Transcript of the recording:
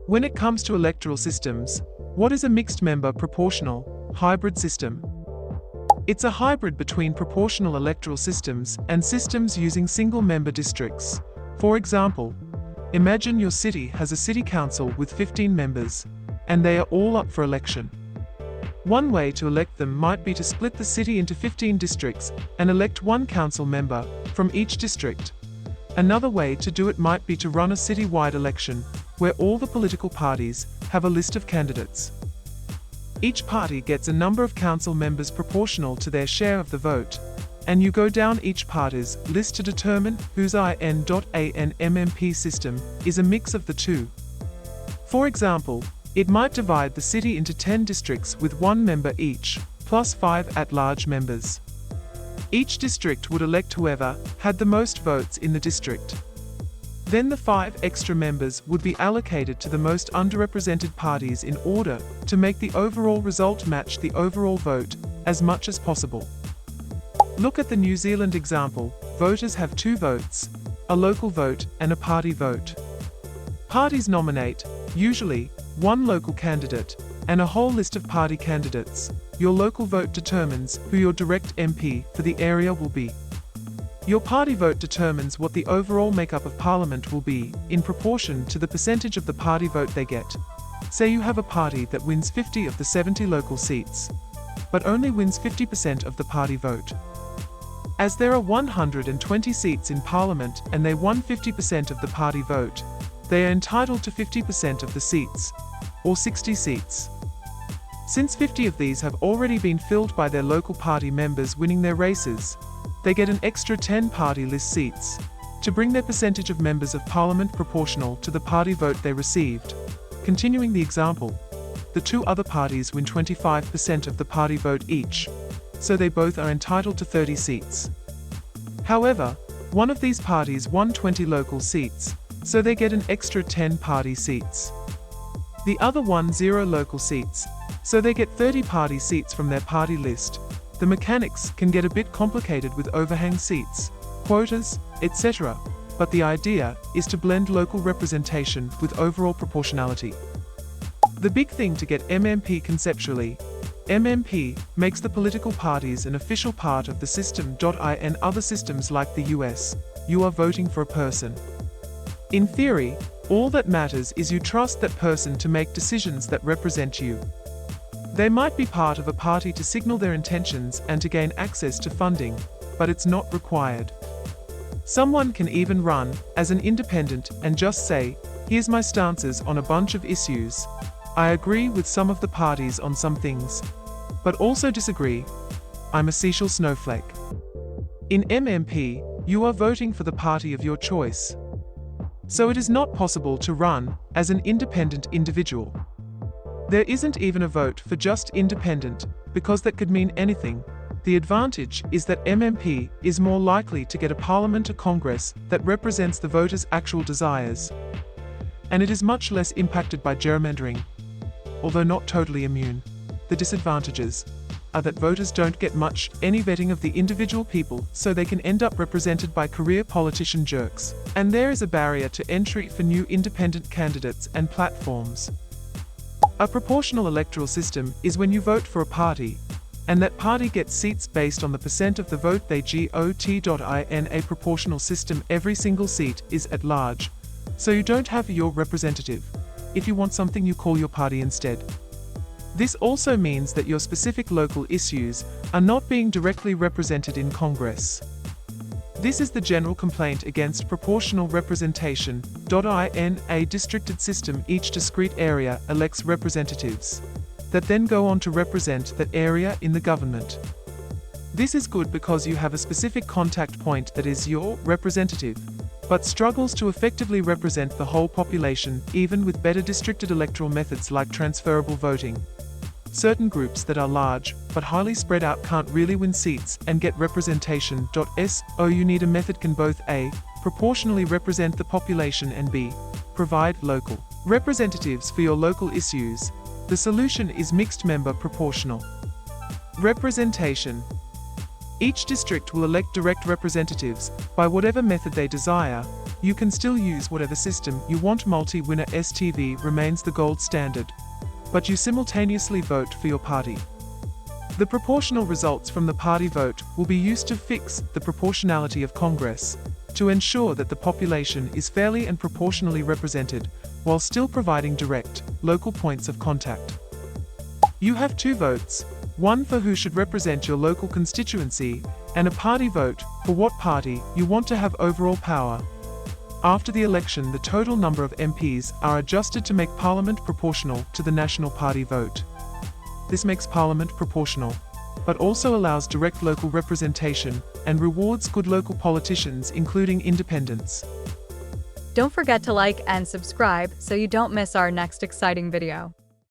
When it comes to electoral systems, what is a mixed-member proportional hybrid system? It's a hybrid between proportional electoral systems and systems using single-member districts. For example, imagine your city has a city council with 15 members, and they are all up for election. One way to elect them might be to split the city into 15 districts and elect one council member from each district. Another way to do it might be to run a city-wide election where all the political parties have a list of candidates. Each party gets a number of council members proportional to their share of the vote, and you go down each party's list to determine whose MMP system is a mix of the two. For example, it might divide the city into 10 districts with one member each, plus 5 at-large members. Each district would elect whoever had the most votes in the district. Then the 5 extra members would be allocated to the most underrepresented parties in order to make the overall result match the overall vote as much as possible. Look at the New Zealand example. Voters have 2 votes, a local vote and a party vote. Parties nominate, usually, one local candidate and a whole list of party candidates. Your local vote determines who your direct MP for the area will be. Your party vote determines what the overall makeup of parliament will be, in proportion to the percentage of the party vote they get. Say you have a party that wins 50 of the 70 local seats, but only wins 50% of the party vote. As there are 120 seats in parliament and they won 50% of the party vote, they are entitled to 50% of the seats, or 60 seats. Since 50 of these have already been filled by their local party members winning their races, they get an extra 10 party list seats, to bring their percentage of members of parliament proportional to the party vote they received. Continuing the example, the 2 other parties win 25% of the party vote each, so they both are entitled to 30 seats. However, one of these parties won 20 local seats, so they get an extra 10 party seats. The other won 0 local seats, so they get 30 party seats from their party list. The mechanics can get a bit complicated with overhang seats, quotas, etc., but the idea is to blend local representation with overall proportionality. The big thing to get MMP conceptually, MMP makes the political parties an official part of the system. In other systems like the US, you are voting for a person. In theory, all that matters is you trust that person to make decisions that represent you. They might be part of a party to signal their intentions and to gain access to funding, but it's not required. Someone can even run as an independent and just say, here's my stances on a bunch of issues. I agree with some of the parties on some things, but also disagree. I'm a social snowflake. In MMP, you are voting for the party of your choice. So it is not possible to run as an independent individual. There isn't even a vote for just independent, because that could mean anything. The advantage is that MMP is more likely to get a parliament or congress that represents the voters' actual desires. And it is much less impacted by gerrymandering, although not totally immune. The disadvantages are that voters don't get any vetting of the individual people, so they can end up represented by career politician jerks. And there is a barrier to entry for new independent candidates and platforms. A proportional electoral system is when you vote for a party, and that party gets seats based on the percent of the vote they got. In a proportional system, every single seat is at large, so you don't have your representative. If you want something, you call your party instead. This also means that your specific local issues are not being directly represented in Congress. This is the general complaint against proportional representation. In a districted system, each discrete area elects representatives that then go on to represent that area in the government. This is good because you have a specific contact point that is your representative, but struggles to effectively represent the whole population, even with better districted electoral methods like transferable voting. Certain groups that are large, but highly spread out can't really win seats and get representation. You need a method can both A. proportionally represent the population and B. provide local representatives for your local issues. The solution is mixed-member proportional representation. Each district will elect direct representatives by whatever method they desire, You can still use whatever system you want. Multi-winner STV remains the gold standard, but you simultaneously vote for your party. The proportional results from the party vote will be used to fix the proportionality of Congress, to ensure that the population is fairly and proportionally represented, while still providing direct, local points of contact. You have 2 votes, one for who should represent your local constituency, and a party vote for what party you want to have overall power. After the election, the total number of MPs are adjusted to make Parliament proportional to the national party vote. This makes Parliament proportional, but also allows direct local representation and rewards good local politicians, including independents. Don't forget to like and subscribe so you don't miss our next exciting video.